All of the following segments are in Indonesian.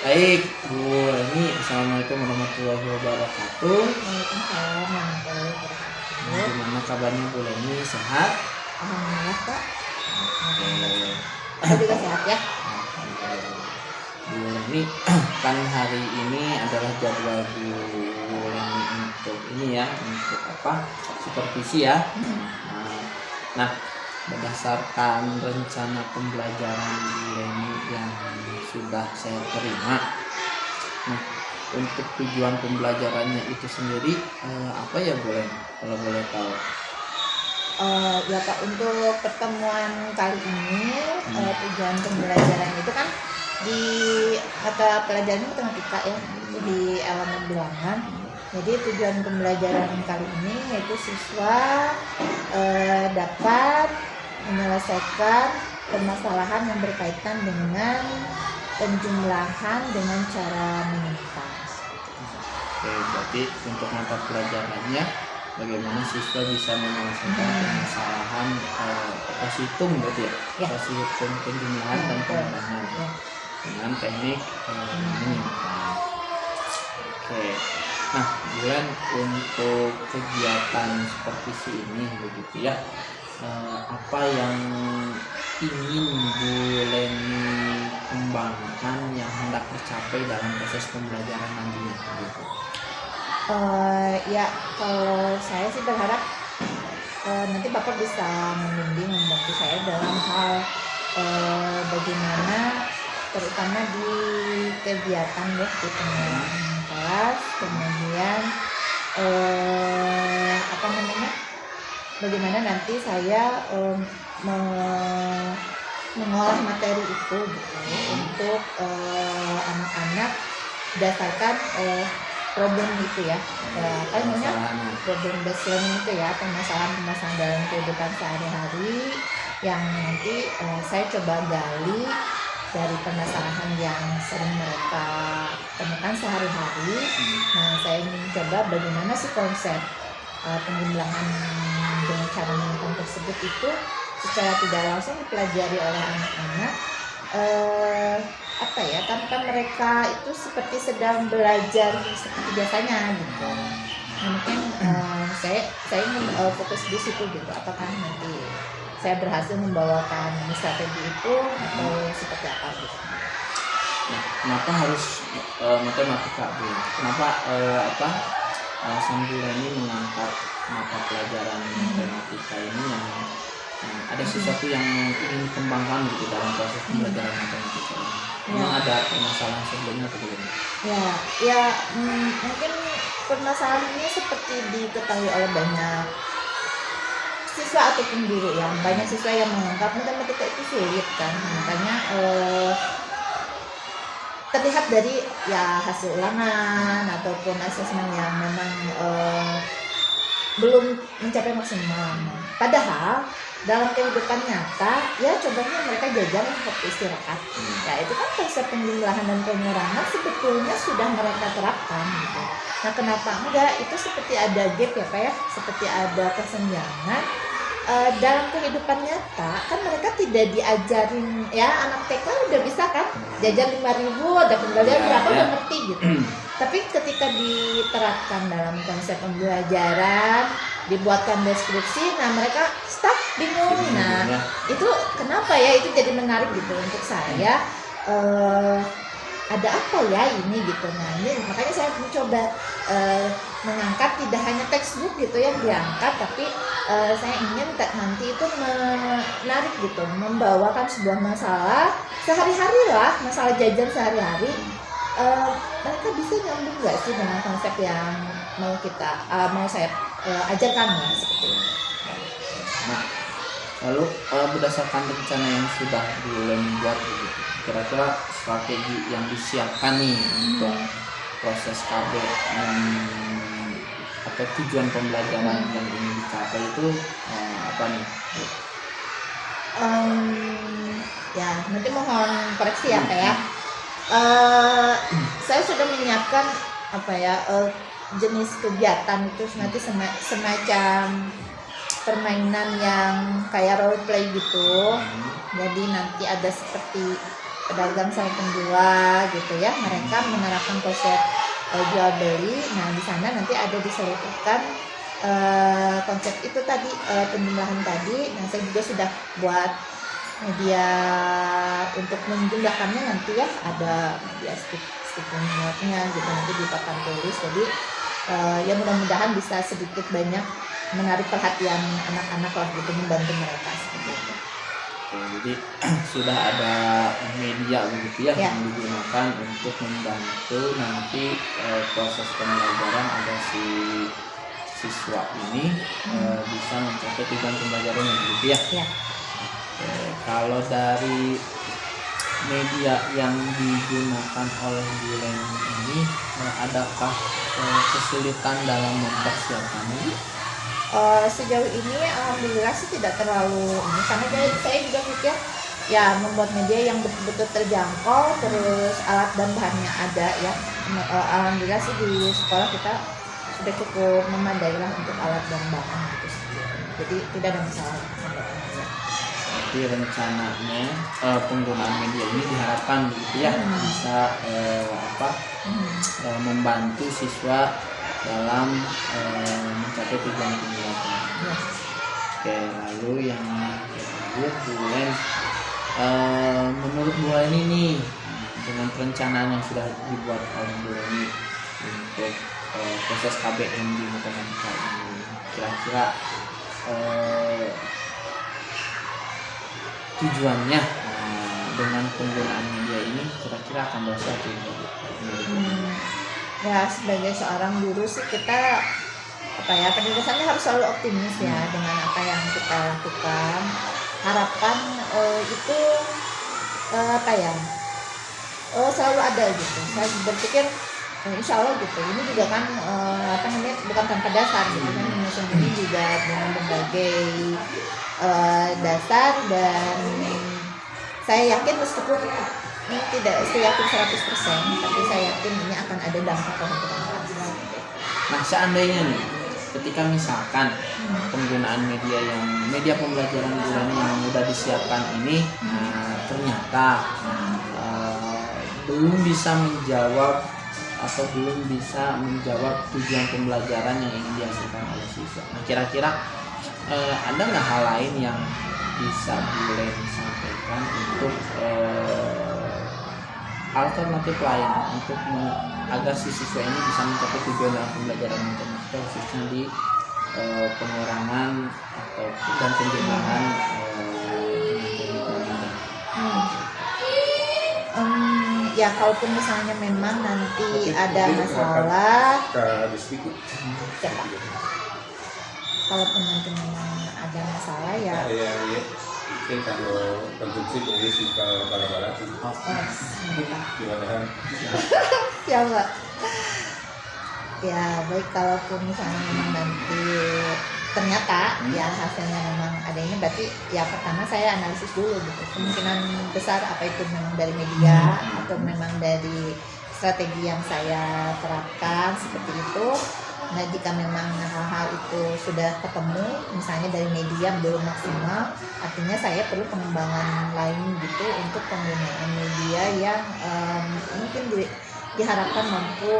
Baik, Bu Leni, Assalamualaikum warahmatullahi wabarakatuh. Waalaikumsalam warahmatullahi wabarakatuh. Gimana kabarnya Bu Leni? Sehat? Alhamdulillah Pak. Oke. Saya juga sehat ya. Bu Leni, kan hari ini adalah jadwal Bu Leni untuk ini ya, untuk apa? Supervisi ya. Nah, berdasarkan rencana pembelajaran Bu Leni yang sudah saya terima. Nah, untuk tujuan pembelajarannya itu sendiri apa ya Bu Leni? Kalau boleh tahu. Ya Pak, untuk pertemuan kali ini tujuan pembelajaran itu kan di mata pelajaran matematika ya, di elemen bilangan. Jadi tujuan pembelajaran kali ini yaitu siswa dapat menyelesaikan permasalahan yang berkaitan dengan penjumlahan dengan cara menyimpang. Oke, berarti untuk mata pelajarannya bagaimana siswa bisa menyelesaikan permasalahan operasi hitung berarti ya? Ya. Operasi hitung penjumlahan dan pengurangan dengan teknik menyimpang. Oke. Nah, bulan untuk kegiatan supervisi ini begitu ya. Apa yang ingin Bu Leni kembangkan yang hendak tercapai dalam proses pembelajaran nantinya gitu. Ya kalau saya sih berharap nanti Bapak bisa membimbing membantu saya dalam hal bagaimana terutama di kegiatan ya di pengelolaan kelas, kemudian bagaimana nanti saya mengolah materi itu gitu, untuk anak-anak berdasarkan problem itu ya, kan namanya problem based learning itu ya, permasalahan dalam kehidupan sehari-hari yang nanti saya coba gali dari permasalahan yang sering mereka temukan sehari-hari. Nah, saya ingin coba bagaimana sih konsep penjumlahan dengan cara menyimpang tersebut itu secara tidak langsung dipelajari oleh anak-anak tanpa mereka itu seperti sedang belajar seperti biasanya gitu. Nah, mungkin saya ingin fokus di situ gitu. Apakah nanti saya berhasil membawakan strategi itu atau seperti apa gitu. Nah, kenapa harus matematika Bu? Kenapa Sambil ini mengangkat mata pelajaran matematika ini yang ada sesuatu yang ingin dikembangkan gitu dalam proses pembelajaran matematika ini? Memang ada permasalahan sebelumnya atau belum? Mungkin permasalahan ini seperti diketahui oleh banyak siswa ataupun guru ya. Banyak siswa yang menganggap matematika itu sulit kan, makanya terlihat dari ya hasil ulangan ataupun asesmen yang memang belum mencapai maksimal. Padahal dalam kehidupan nyata ya cobanya mereka jajan waktu istirahat. Ya itu kan konsep penjumlahan dan pengurangan sebetulnya sudah mereka terapkan gitu. Nah, kenapa enggak? Itu seperti ada gap ya Pak ya, seperti ada kesenjangan dalam kehidupan nyata. Kan mereka tidak diajarin ya, anak TK udah bisa kan jajan 5.000 ada kembalian berapa udah ngerti gitu. Tapi ketika diterapkan dalam konsep pembelajaran, dibuatkan deskripsi, nah mereka stuck bingung. Nah, itu kenapa ya, itu jadi menarik gitu untuk saya. Ada apa ya ini gitu. Nah, ini makanya saya mencoba mengangkat tidak hanya textbook gitu yang diangkat, tapi saya ingin nanti itu menarik gitu, membawakan sebuah masalah sehari-hari lah, masalah jajan sehari-hari. Mereka bisa nyambung nggak sih dengan konsep yang mau saya ajarkan ya, seperti ini. Nah, lalu berdasarkan rencana yang sudah dibuat begitu, kira-kira strategi yang disiapkan nih untuk proses KB atau tujuan pembelajaran yang ingin dicapai itu apa nih? Ya nanti mohon koreksi ya Pak ya. Saya sudah menyiapkan jenis kegiatan itu nanti semacam permainan yang kayak role play gitu. Jadi nanti ada seperti pedagang sama penjual gitu ya, mereka menerapkan konsep jual beli. Nah di sana nanti ada diselipkan konsep itu tadi, penjumlahan tadi. Nah saya juga sudah buat media untuk menjumlahkannya nanti ya, ada media stiker muatnya gitu nanti di papan tulis. Jadi ya mudah-mudahan bisa sedikit banyak menarik perhatian anak-anak lah gitu, membantu mereka seperti itu. Oke, jadi sudah ada media begitu ya, Ya. yang digunakan untuk membantu nanti proses pembelajaran agar si siswa ini bisa mencapai tujuan pembelajarannya begitu ya. Ya. Oke, kalau dari media yang digunakan oleh Bu Leni ini adakah kesulitan dalam mempersiapkannya? Sejauh ini alhamdulillah sih tidak terlalu ini, karena saya juga pikir ya membuat media yang betul-betul terjangkau, terus alat dan bahannya ada ya. Alhamdulillah sih di sekolah kita sudah cukup memadai lah untuk alat dan bahan gitu. Jadi tidak ada masalah. Jadi rencananya penggunaan media ini diharapkan gitu ya bisa membantu siswa dalam mencapai tujuan pembelajaran. Ya. Oke, lalu yang terakhir Bu Len, menurut Bu Len ini dengan perencanaan yang sudah dibuat oleh Bu Len untuk proses KBM di matematika ini, kira-kira tujuannya dengan penggunaan media ini kira-kira akan berhasil atau tidak? Ya sebagai seorang guru sih kita pada dasarnya harus selalu optimis ya dengan apa yang kita lakukan. Harapan itu selalu ada gitu. Saya berpikir insya Allah gitu. Ini juga kan bukan tanpa dasar gitu kan. Indonesia ini juga dengan berbagai dasar, dan saya yakin meskipun ini tidak yakin 100%, tapi saya yakin ini akan ada dampak untuk anak-anak. Nah, seandainya nih, ketika misalkan penggunaan media pembelajaran bulan yang sudah disiapkan ini ternyata belum bisa menjawab atau belum bisa menjawab tujuan pembelajaran yang ingin dihasilkan oleh siswa. Nah, kira-kira ada nggak hal lain yang bisa boleh disampaikan untuk alternatif lain untuk agar si siswa ini bisa mencapai tujuan dalam pembelajaran matematika, khususnya di pengurangan atau dan penjumlahan ya kalaupun misalnya memang nanti ada masalah, kalaupun nanti memang ada masalah ya. Mungkin kalau konsumsi ini suka bala-bala sih. Gimana? Ya Mbak. Ya baik, kalaupun misalnya memang nanti ternyata ya hasilnya memang adanya, berarti ya pertama saya analisis dulu gitu. Kemungkinan besar apa itu memang dari media atau memang dari strategi yang saya terapkan seperti itu. Nah jika memang hal-hal itu sudah ketemu, misalnya dari media belum maksimal, artinya saya perlu pengembangan lain gitu untuk penggunaan media yang mungkin diharapkan mampu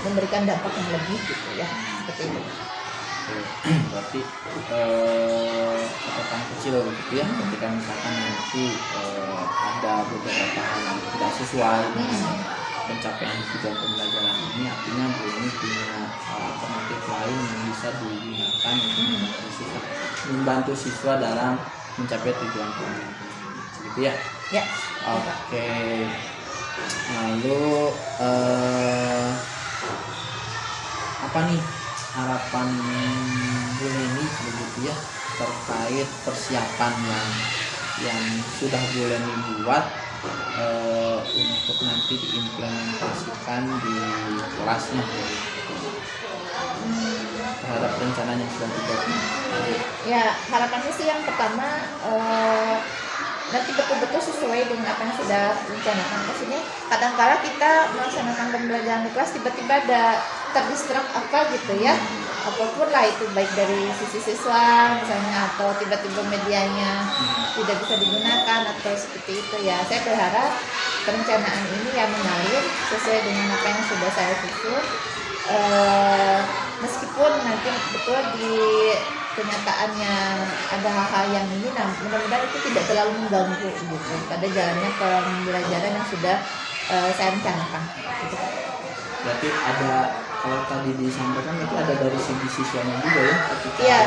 memberikan dampak yang lebih gitu ya, seperti itu. Berarti catatan kecil begitu ya, ketika misalkan nanti ada beberapa hal yang tidak sesuai dengan pencapaian tujuan pembelajaran ini, artinya Bu ini punya alternatif lain yang bisa digunakan untuk membantu siswa dalam mencapai tujuan pembelajaran, gitu ya? Ya. Oke. Lalu apa nih harapan Bu Leni begitu ya terkait persiapan yang sudah Bu Leni buat untuk nanti diimplementasikan di kelasnya terhadap rencana yang sudah dibuat? Ya harapannya sih yang pertama nanti betul-betul sesuai dengan apa yang sudah direncanakan. Maksudnya kadang-kala kita melaksanakan pembelajaran di kelas tiba-tiba ada terdistrak apa gitu ya, apapun lah itu, baik dari sisi siswa misalnya atau tiba-tiba medianya tidak bisa digunakan atau seperti itu ya. Saya berharap perencanaan ini ya mengalir sesuai dengan apa yang sudah saya susun. Meskipun nanti betul di kenyataannya ada hal-hal yang ini, nah mudah-mudahan itu tidak terlalu mengganggu gitu pada jalannya pembelajaran yang sudah saya rencanakan gitu. Berarti ada, kalau tadi disampaikan itu ada dari segi siswanya juga ya, ketika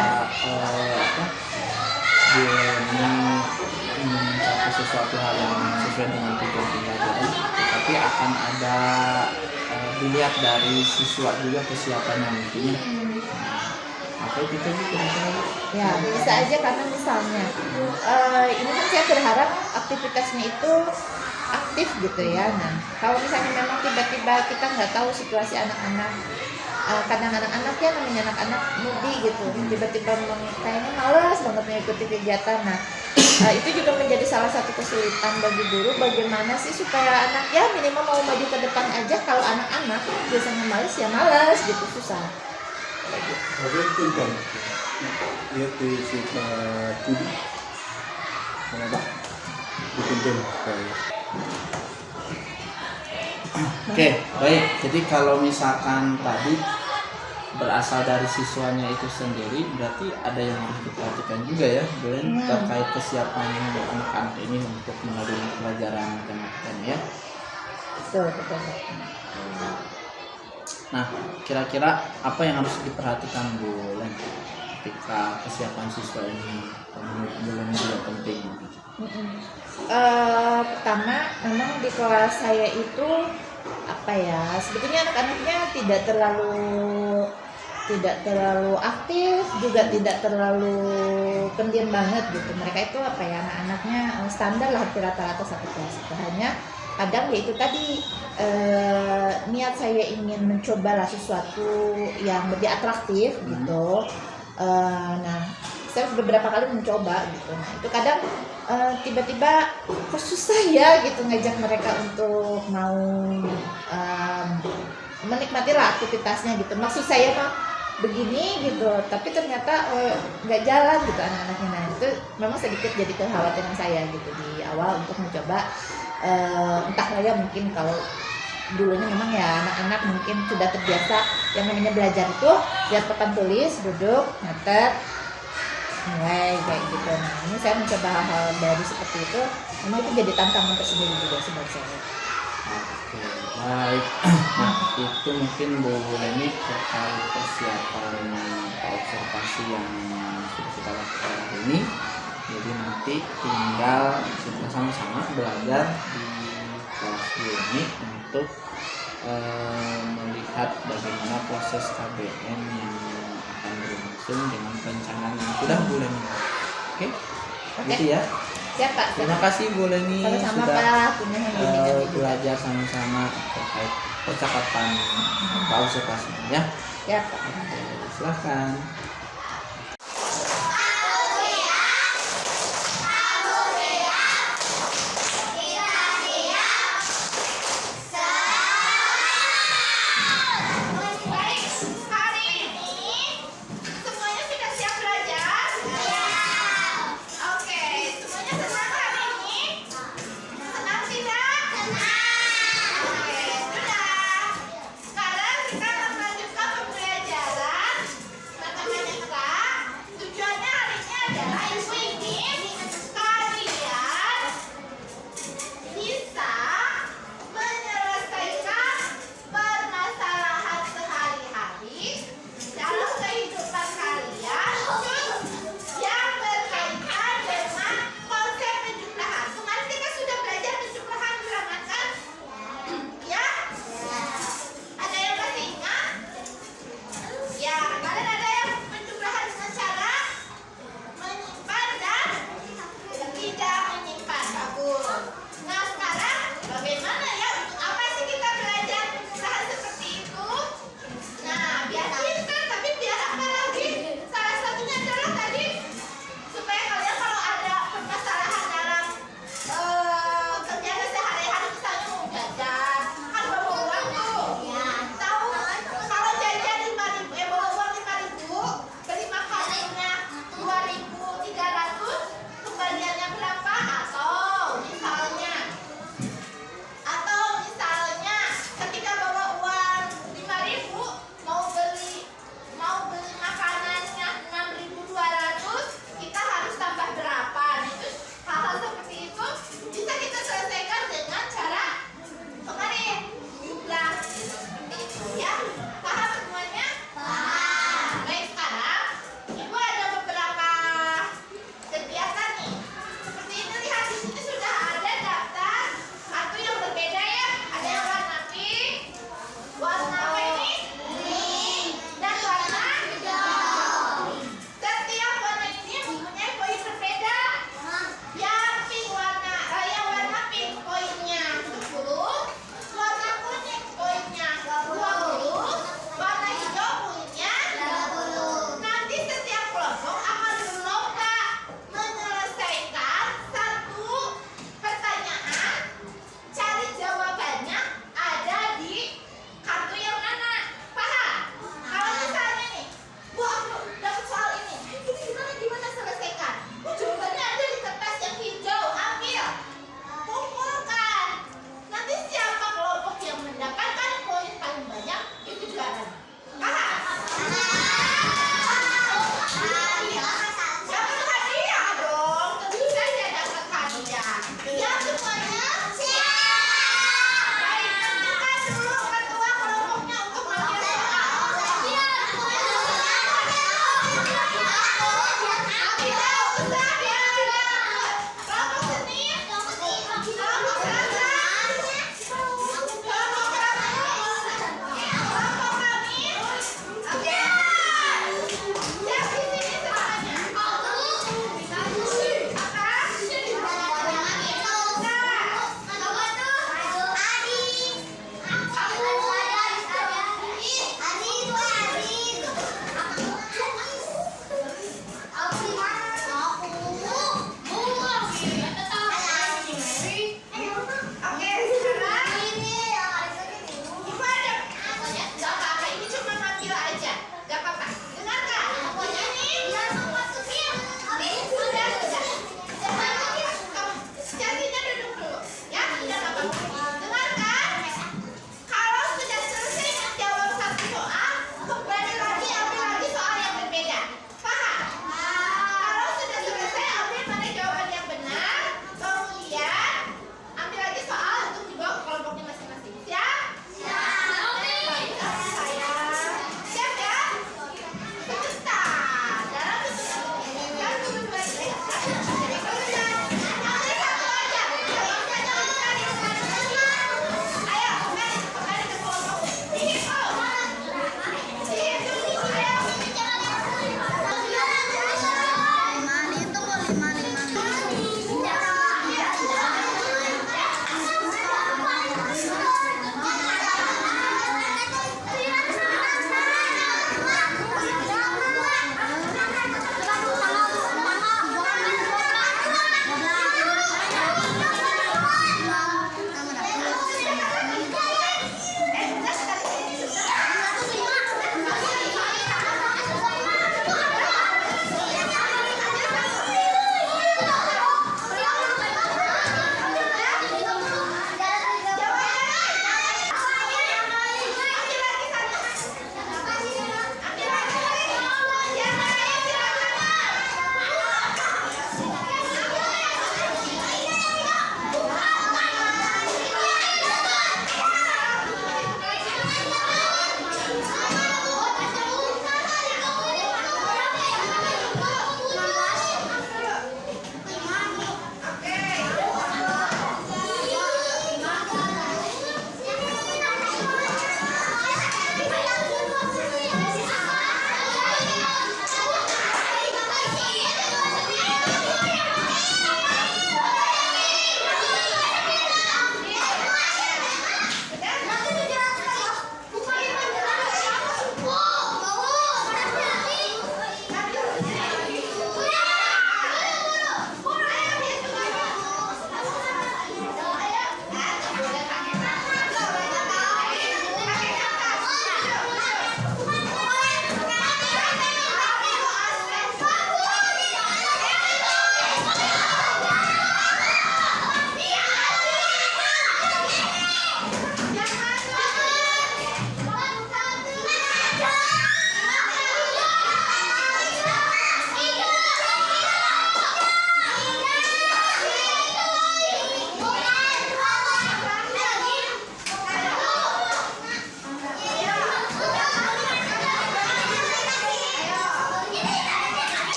mencapai sesuatu hal yang sesuai dengan tujuan pembelajaran, tapi akan ada dilihat dari siswa juga kesiapannya mungkin. Apa itu kira-kira? Ya bisa aja, karena misalnya ini kan saya berharap aktivitasnya itu aktif gitu ya. Nah kalau misalnya memang tiba-tiba kita nggak tahu situasi anak-anak, kadang anak-anak ya namanya anak-anak mudi gitu, tiba-tiba kayaknya malas banget mengikuti kegiatan. Nah itu juga menjadi salah satu kesulitan bagi guru, bagaimana sih supaya anak ya minimal mau maju ke depan aja. Kalau anak-anak biasanya malas ya malas gitu, susah. Oke, pintar. Lihat di sifat studi. Kenapa? Dipimpin. Oke, baik. Jadi kalau misalkan tadi berasal dari siswanya itu sendiri, berarti ada yang harus diperhatikan juga ya, Bulen, terkait kesiapan anak-anak ini untuk menerima pelajaran matematikanya ya. Betul. Nah, kira-kira apa yang harus diperhatikan Bulen ketika kesiapan siswa ini menurut Bulen juga penting? Pertama, memang di kelas saya itu apa ya, sebetulnya anak-anaknya tidak terlalu aktif, juga tidak terlalu pendiam banget gitu. Mereka itu apa ya, anak-anaknya standar lah, hampir rata-rata satu kelas. Hanya kadang ya itu tadi niat saya ingin mencoba lah sesuatu yang lebih atraktif gitu. Nah saya beberapa kali mencoba gitu. Nah itu kadang tiba-tiba kok susah ya gitu ngajak mereka untuk mau menikmati lah aktivitasnya gitu. Maksud saya mah begini gitu, tapi ternyata nggak jalan gitu anak-anaknya. Nah itu memang sedikit jadi kekhawatiran saya gitu di awal untuk mencoba. Entahlah ya, mungkin kalau dulunya memang ya anak-anak mungkin sudah terbiasa yang namanya belajar itu lihat papan tulis, duduk, ngetet, mulai kayak gitu. Nah ini saya mencoba hal-hal baru seperti itu, memang itu jadi tantangan tersendiri juga sebuat saya. Oke, baik. Nah itu mungkin Bu Leni terkait persiapan observasi yang sudah kita lakukan hari ini. Jadi nanti tinggal kita sama-sama belajar di kelas ini untuk melihat bagaimana proses KBM yang akan berlangsung dengan perencanaan yang sudah Bu Leni. Oke? Gitu ya. Siap Pak. Terima kasih Bu Leni Sama-sama sudah Pak. belajar sama-sama terkait percakapan observasi ya. Ya Pak. Oke, silakan. Sekarang kita akan melanjutkan pembelajaran matematika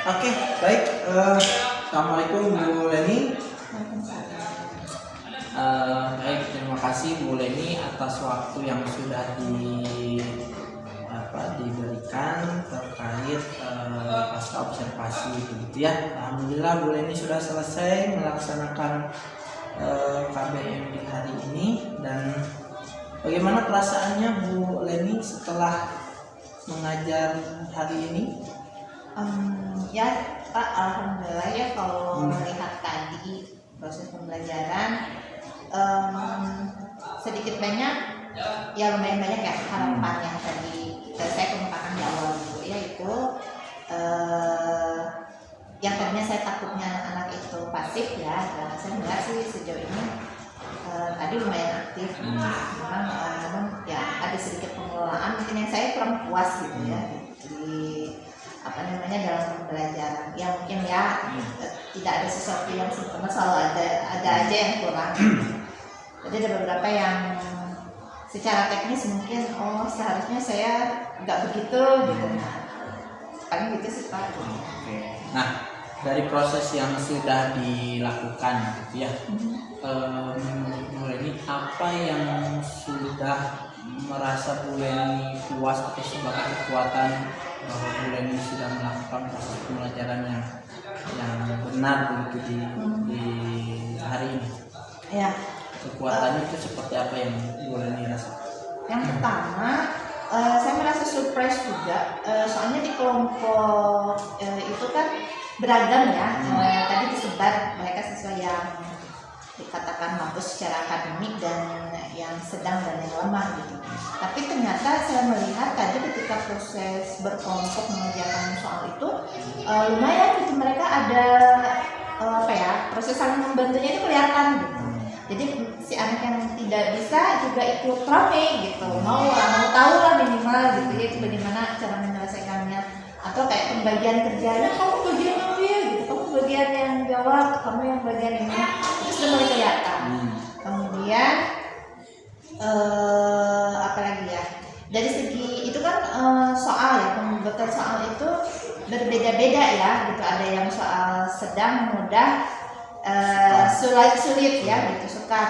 Oke, baik. Assalamualaikum Bu Leni. Baik, terima kasih Bu Leni atas waktu yang sudah diberikan terkait pasca observasi begitu ya. Alhamdulillah Bu Leni sudah selesai melaksanakan KBM di hari ini. Dan bagaimana perasaannya Bu Leni setelah mengajar hari ini? Ya Pak, alhamdulillah ya kalau melihat tadi proses pembelajaran sedikit banyak ya lumayan banyak ya harapan yang tadi saya kemukakan di awal dulu, yaitu yang tadinya saya takutnya anak-anak itu pasif ya, dan saya melihat sih sejauh ini tadi lumayan aktif. Memang ya ada sedikit pengelolaan mungkin yang saya kurang puas gitu ya di dalam pembelajaran ya, mungkin ya tidak ada sesuatu yang sempurna, selalu ada aja yang kurang. Jadi ada beberapa yang secara teknis mungkin seharusnya saya nggak begitu gitu, paling gitu sih Pak. Oke. Nah, dari proses yang sudah dilakukan gitu ya, Bu Leni apa yang sudah merasa Bu Leni puas atau sebagai kekuatan bahwa Bu Leni sudah melakukan proses pembelajaran yang benar begitu di hari ini? Ya. Kekuatannya itu seperti apa yang Bu Leni rasa? Yang pertama, saya merasa surprise juga, soalnya di kelompok itu kan beragam ya. Tadi disebar mereka sesuai yang dikatakan mampu secara akademik dan yang sedang dan yang lemah gitu. Tapi ternyata saya melihat tadi ketika proses berkelompok mengerjakan soal itu lumayan gitu, mereka ada proses saling membantunya itu kelihatan gitu. Jadi si anak yang tidak bisa juga ikut rame gitu, mau tahu lah minimal gitu ya, itu bagaimana cara menyelesaikannya, atau kayak pembagian kerjanya, kamu bagian apa ya gitu, kamu bagian yang jawab, kamu yang bagian ini, itu sudah mulai kelihatan. Kemudian apa lagi ya, dari segi itu kan soal ya, pembuatan soal itu berbeda-beda ya gitu, ada yang soal sedang, mudah, sulit ya gitu, sukar.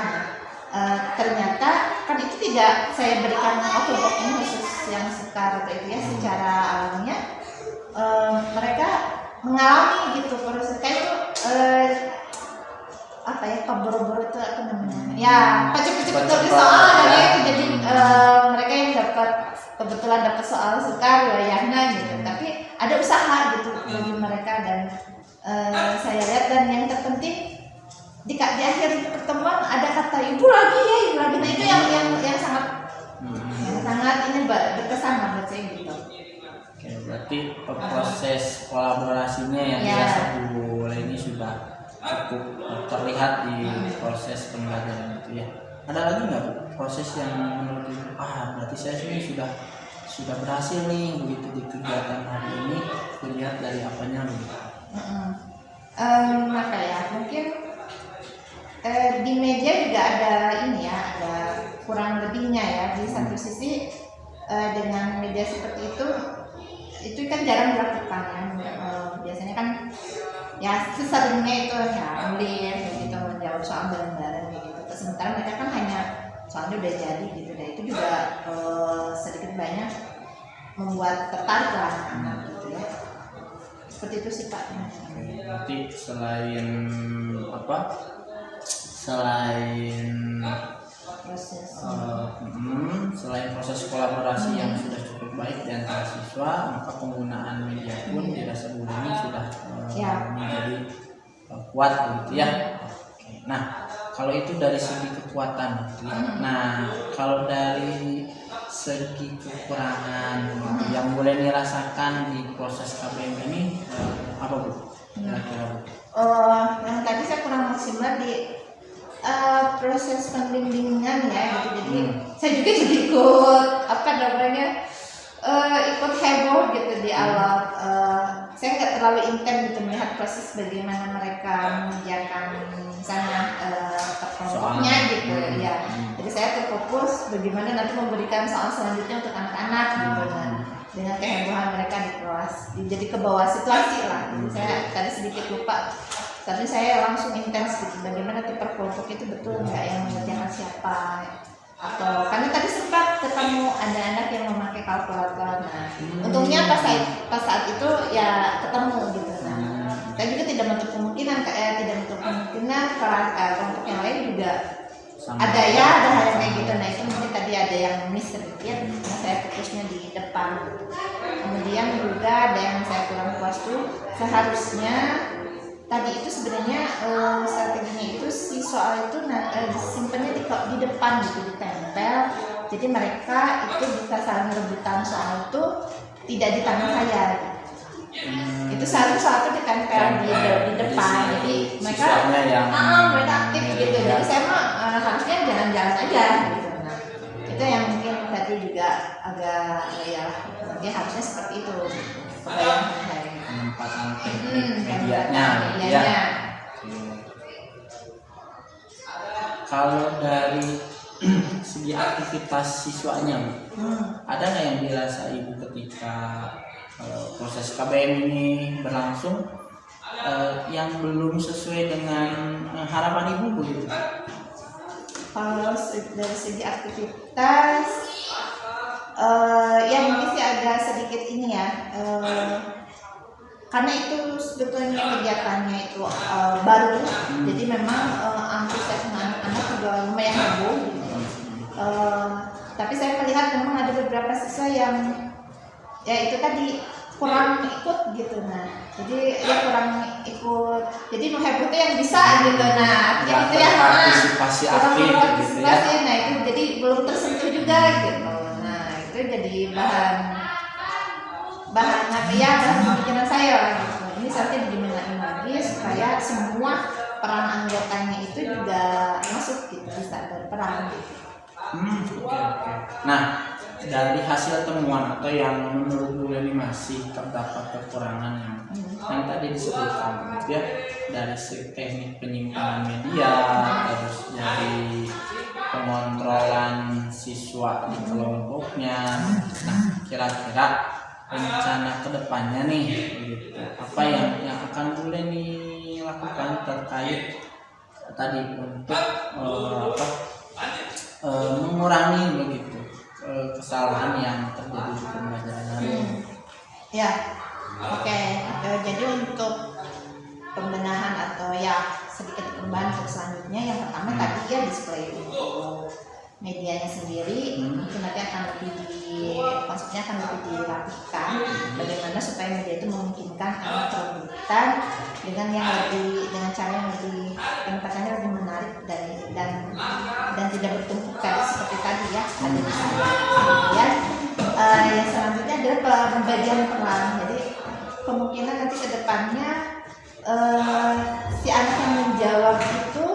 Ternyata kan itu tidak saya berikan kelompok ini khusus yang sukar atau itu ya, secara alaminya mereka mengalami gitu proses kayak itu boro-boro itu apa namanya ya, pacuk-pacuk di soal ya itu. Jadi mereka yang kebetulan dapat soal sukar wilayahnya gitu, tapi ada usaha gitu bagi mereka. Dan saya lihat, dan yang terpenting di akhir pertemuan ada kata ibu lagi. Nah itu yang sangat ini berkesan buat saya gitu. Oke, berarti proses kolaborasinya yang dirasa Bu Leni sudah cukup terlihat di proses pembelajaran itu ya. Ada lagi nggak Bu proses yang menurut Ibu berarti saya sini sudah sudah berhasil nih begitu di kegiatan hari ini, dilihat dari apanya nih? Apa ya, mungkin di media juga ada ini ya, ada kurang lebihnya ya. Di satu sisi dengan media seperti itu kan jarang dilakukan ya. Biasanya kan ya seseringnya itu ya nulis gitu, menjawab soal bareng-bareng gitu. Sementara mereka kan hanya soalnya udah jadi gitu, dan itu juga sedikit banyak membuat tertarik lah anak gitu ya. Seperti itu sih Pak. Berarti selain apa? Selain Proses. Selain proses kolaborasi yang sudah cukup baik di antara siswa, maka penggunaan media pun dirasa ini sudah menjadi kuat gitu ya. Oke. Nah, kalau itu dari segi kekuatan, gitu ya. Nah kalau dari segi kekurangan yang boleh dirasakan di proses KBM ini apa Bu? Kira-kira Bu? Yang tadi saya kurang maksimal di proses pembimbingan ya gitu. Jadi saya juga jadi ikut apa namanya ikut heboh gitu di awal. Saya nggak terlalu intens gitu melihat proses bagaimana mereka mengerjakan misalnya kelompoknya gitu ya. Jadi saya terfokus bagaimana nanti memberikan soal selanjutnya untuk anak-anak gitu. Nah, dengan kehebohan mereka di kelas, jadi ke bawah situasi lah. Jadi saya tadi sedikit lupa. Tapi saya langsung intens gitu, bagaimana tipe kelompok itu betul nggak yang mengerjakan siapa, atau karena tadi sempat ketemu ada anak yang memakai kalkulator. Nah, untungnya pas saat itu ya ketemu gitu. Nah, saya juga tidak menutup kemungkinan kelompok yang lain juga ada ya, ada hal yang kayak gitu. Nah, itu mungkin tadi ada yang miss sedikit, nah saya fokusnya di depan. Kemudian juga ada yang saya kurang puas tuh, seharusnya tadi itu sebenarnya strateginya itu si soal itu disimpannya di depan gitu, ditempel. Jadi mereka itu bisa saling rebutan soal itu tidak di tangan saya. Itu seharusnya soal itu ditempel di depan. Jadi mereka mereka aktif gitu. Jadi saya mah harusnya jalan-jalan aja gitu. Nah, itu yang mungkin tadi juga agak ya harusnya seperti itu. Kebayang saya. Penempatan medianya ya. Kalau dari segi aktivitas siswanya, ada nggak yang dirasa Ibu ketika proses KBM ini berlangsung yang belum sesuai dengan harapan Ibu begitu? Kalau dari segi aktivitas ya mungkin sih agak sedikit ini ya, karena itu sebetulnya kegiatannya itu baru, jadi memang antusias anak-anak juga lumayan heboh gitu. Tapi saya melihat memang ada beberapa siswa yang ya itu tadi kurang ikut gitu. Nah, jadi ya kurang ikut, jadi heboh itu yang bisa gitu. Nah, artinya itu ya partisipasi aktif gitu ya. Nah, itu jadi belum tersentuh juga gitu. Nah, itu jadi bahan apa ya, bahan pemikiran saya lah gitu. Ini seharusnya dibenahin lagi supaya semua peran anggotanya itu juga masuk gitu, bisa berperan gitu. Oke. Nah, dari hasil temuan atau yang menurut Bu Leni masih terdapat kekurangan yang tadi disebutkan gitu ya, dari teknik penyimpanan media, terus dari pengontrolan siswa di kelompoknya. Nah, kira-kira rencana kedepannya nih gitu, apa yang akan Bu Leni lakukan terkait tadi untuk mengurangi begitu kesalahan yang terjadi di pembelajaran hari ini. Ya, oke. Jadi untuk pembenahan atau ya sedikit perubahan untuk selanjutnya, yang pertama tadi ya display untuk medianya sendiri, mungkin nanti akan konsepnya akan lebih dirapikan, bagaimana supaya media itu memungkinkan anak rebutan dengan cara yang lebih penempatannya lebih menarik dan tidak bertumpukan seperti tadi ya ada di sana. Kemudian yang selanjutnya adalah pembagian peran. Jadi kemungkinan nanti kedepannya si anak yang menjawab itu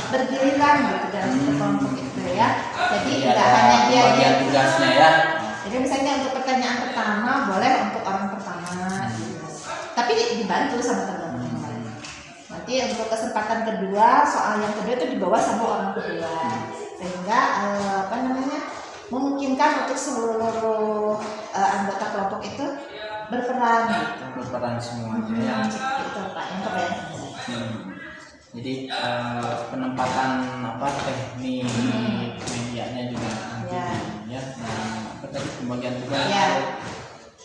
bergiliran gitu dalam satu kelompok itu ya. Jadi tidak hanya dia tugasnya ya. Jadi misalnya untuk pertanyaan pertama boleh untuk orang pertama, tapi dibantu sama teman-teman yang lain. Nanti untuk kesempatan kedua, soal yang kedua itu dibawa sama orang kedua, sehingga memungkinkan untuk seluruh anggota kelompok itu berperan gitu. Berperan semuanya ya. Itu Pak yang keren. Jadi penempatan teknik medianya juga nanti ya. Nah, tadi pembagian tugas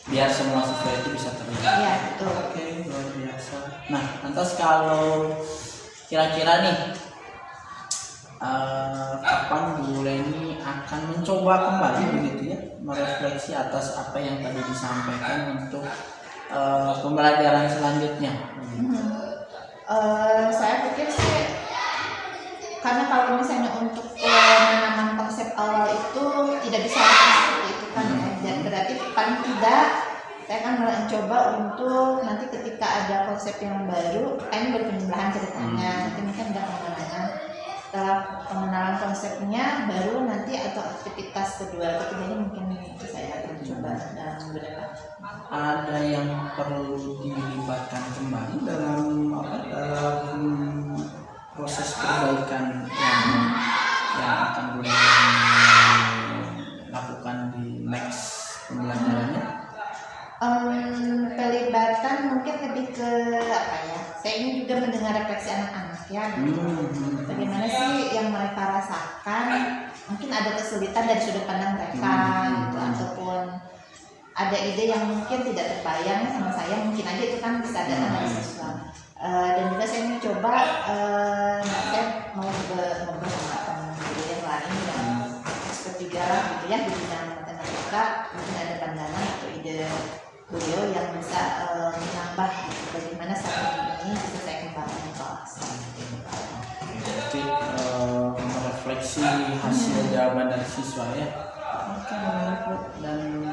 biar semua siswa itu bisa terlibat. Iya, betul. Oke, luar biasa. Nah, lantas kalau kira-kira nih kapan Bu Leni akan mencoba kembali begitu ya, merefleksi atas apa yang tadi disampaikan untuk pembelajaran selanjutnya? Saya pikir sih, karena kalau misalnya untuk penanaman konsep awal itu tidak bisa seperti itu kan, dan berarti paling tidak saya akan mencoba untuk nanti ketika ada konsep yang baru, ini berpenjelasan ceritanya, nanti mungkin ada pengenalan. Setelah pengenalan konsepnya, baru nanti atau aktivitas ketiganya mungkin saya akan coba dalam beberapa. Ada yang perlu dilibatkan kembali dalam proses perbaikan yang akan Bu Leni lakukan di next pembelajarannya? Pelibatan mungkin lebih ke saya ingin juga mendengar refleksi anak-anak ya, bagaimana sih yang mereka rasakan, mungkin ada kesulitan dari sudut pandang mereka gitu, ataupun ada ide yang mungkin tidak terbayang sama saya, mungkin aja itu kan bisa datang dari siswa. Dan juga saya ingin coba, saya mau ngobrol sama teman-teman yang lain yang expert juga gitu ya di bidang matematika, mungkin ada pandangan atau ide beliau yang bisa menambah bagaimana strategi ini bisa saya kembangkan di kelas. Jadi merefleksi hasil jawaban dari siswa ya. Oke, menarik Bu. Dan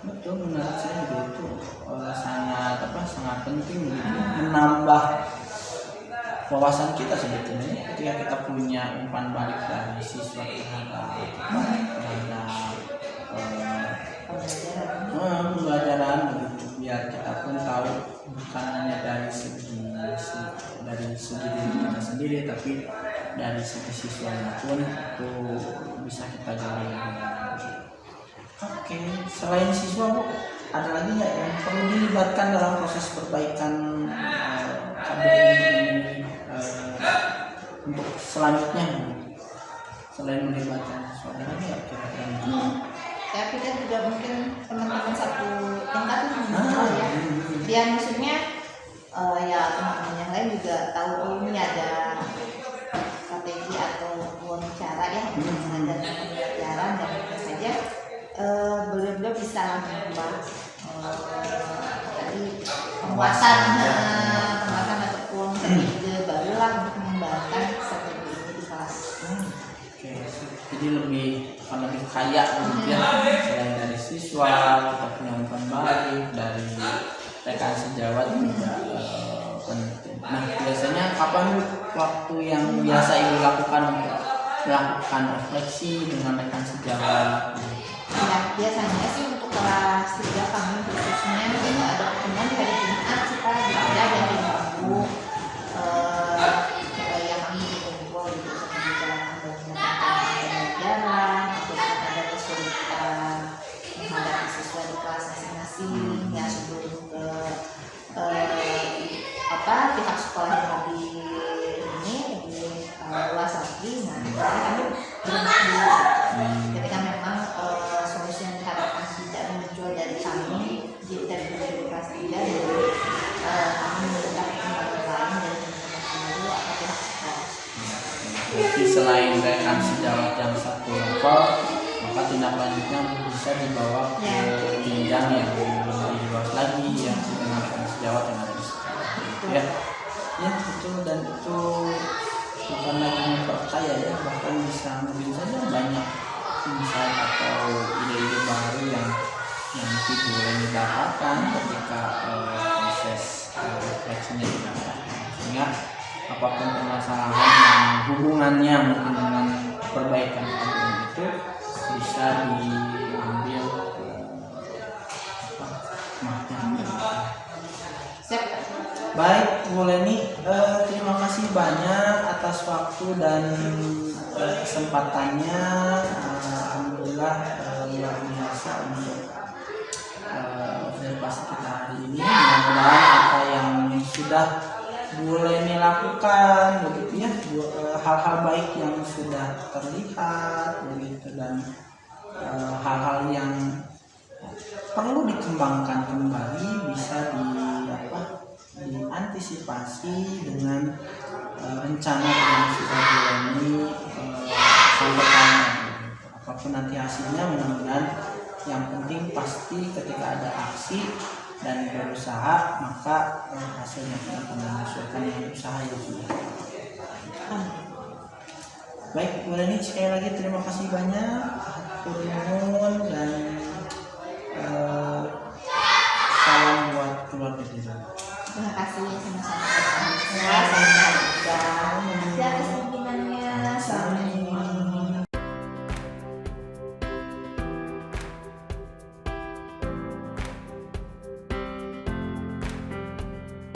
betul, menurut saya juga itu sangat penting begitu, menambah wawasan kita sebetulnya ketika kita punya umpan balik dari siswa terhadap pembelajaran begitu, biar kita pun tahu bukan hanya dari segi diri kita sendiri, tapi dari segi siswanya pun itu bisa kita gali. Oke, selain siswa Bu, ada lagi nggak yang perlu dilibatkan dalam proses perbaikan KBM ini untuk selanjutnya, selain melibatkan siswa? Ada lagi nggak kira-kira? Saya pikir juga mungkin teman-teman satu tingkat ya, dia maksudnya ya teman-teman yang lain juga tahu ini ada strategi atau cara ya untuk mengadakan pembelajaran, dan tentu saja beliau bisa menambah tadi penguasaan ataupun ide barulah untuk mengembangkan strategi ini di kelas. Oke, jadi lebih kaya begitu ya, selain dari siswa kita punya umpan balik dari rekan sejawat juga penting. Nah, biasanya kapan waktu yang biasa Ibu lakukan untuk melakukan refleksi dengan rekan sejawat? Ya, biasanya sih untuk kelas 3 kami khususnya ini ada pertemuan di hari Jumat sih Pak, di hari Minggu yang kami berkumpul gitu untuk membicarakan pembelajaran, ataupun ada kesulitan menghadapi siswa di kelas masing-masing ya, sebelum ke pihak sekolah yang lebih luas lagi. Nah, kami berkumpul ketika memang solusi yang diharapkan tidak muncul dari kami dari kelas 3, dari kami meminta perkembangan lain dari teman-teman guru atau pihak sekolah. Jadi selain rekan sejawat yang satu level, maka tindak lanjutnya bisa dibawa ke jenjang yang lebih luas lagi ya, dengan rekan sejawat yang ada di sekolah. Ya betul, dan itu bukan lagi memperkaya ya, bahkan bisa mungkin saja banyak insight atau ide-ide baru yang nanti boleh didapatkan ketika proses refleksinya dilakukan, sehingga apapun permasalahan yang hubungannya mungkin dengan perbaikan KBM itu bisa diambil Baik, Bu Leni, terima kasih banyak atas waktu dan kesempatannya. Alhamdulillah luar biasa untuk observasi kita hari ini. Mudah-mudahan apa yang sudah Bu Leni lakukan begitu ya, hal-hal baik yang sudah terlihat begitu, dan hal-hal yang perlu dikembangkan kembali bisa diantisipasi dengan rencana yang sudah Bu Leni sampaikan. Apapun nanti hasilnya, mudah-mudahan yang penting pasti ketika ada aksi dan berusaha, maka hasilnya akan menyesuaikan dengan usaha yang sudah. Baik, Bu Leni, sekali lagi terima kasih banyak. Turun dan salam buat keluarga kita. Terima kasih sama-sama.